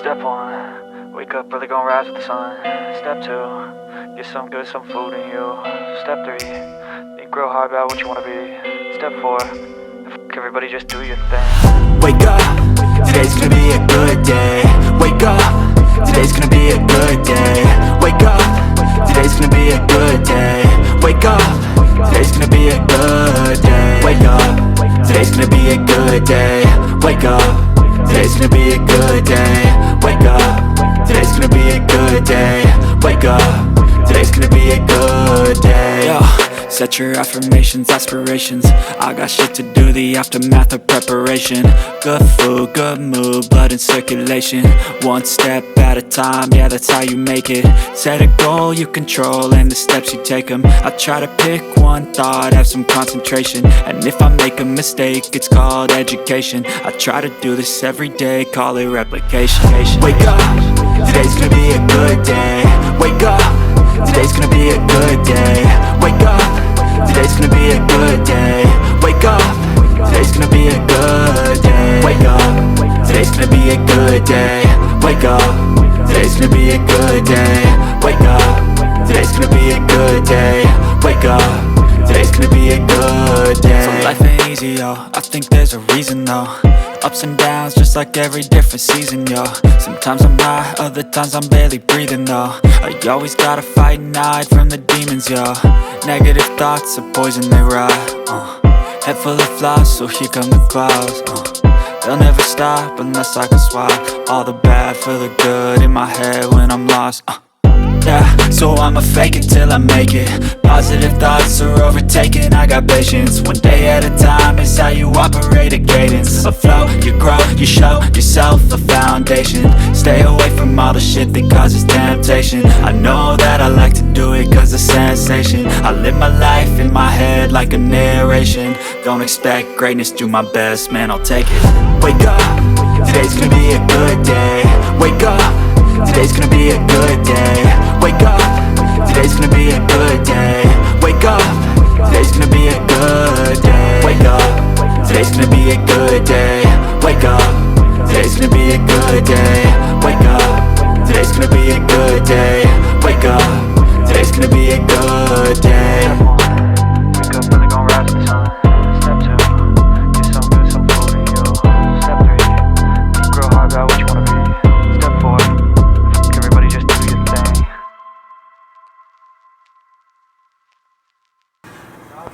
Step 1, wake up early, gonna rise with the sun. Step 2, get some good, some food in you. Step 3, think real hard about what you wanna be. Step 4, everybody just do your thing. Wake up, today's gonna be a good day. Wake up, today's gonna be a good day. Wake up, today's gonna be a good day. Wake up, today's gonna be a good day. Wake up, today's gonna be a good day. Wake up, today's gonna be a good day. Wake up, today's gonna be a good day. Wake up, today's gonna be a good day. Yo, set your affirmations, aspirations. I got shit to do, the aftermath of preparation. Good food, good mood, blood in circulation. One step at a time, yeah, that's how you make it. Set a goal you control and the steps you take them. I try to pick one thought, have some concentration. And if I make a mistake, it's called education. I try to do this every day, call it replication. Wake up, today's gonna be a good day. Wake up, today's gonna be a good day. Wake up, today's gonna be a good day. Wake up, today's gonna be a good day. Wake up, today's gonna be a good day. Wake up, today's gonna be a good day. Wake up, today's gonna be a good day. Wake up, today's gonna be a good day. So life ain't easy, yo, I think there's a reason though. Ups and downs, just like every different season, yo. Sometimes I'm high, other times I'm barely breathing, though. I always gotta fight and hide from the demons, yo. Negative thoughts are poison, they rot. Head full of flies, so here come the clouds. They'll never stop unless I can swap all the bad for the good in my head when I'm lost. Yeah, so I'ma fake it till I make it. Positive thoughts are overtaken, I got patience. One day at a time is how you operate a cadence. A flow, you grow, you show yourself a foundation. Stay away from all the shit that causes temptation. I know that I like to do it cause it's sensation. I live my life in my head like a narration. Don't expect greatness, do my best, man, I'll take it. Wake up, today's gonna be a good day. Wake up, today's gonna be a good day. Wake up, today's gonna be a good day. Wake up, today's gonna be a good day. Wake up, today's gonna be a good day. Wake up, today's gonna be a good day. Wake up, today's gonna be a good day. Wake up, today's gonna be a good day.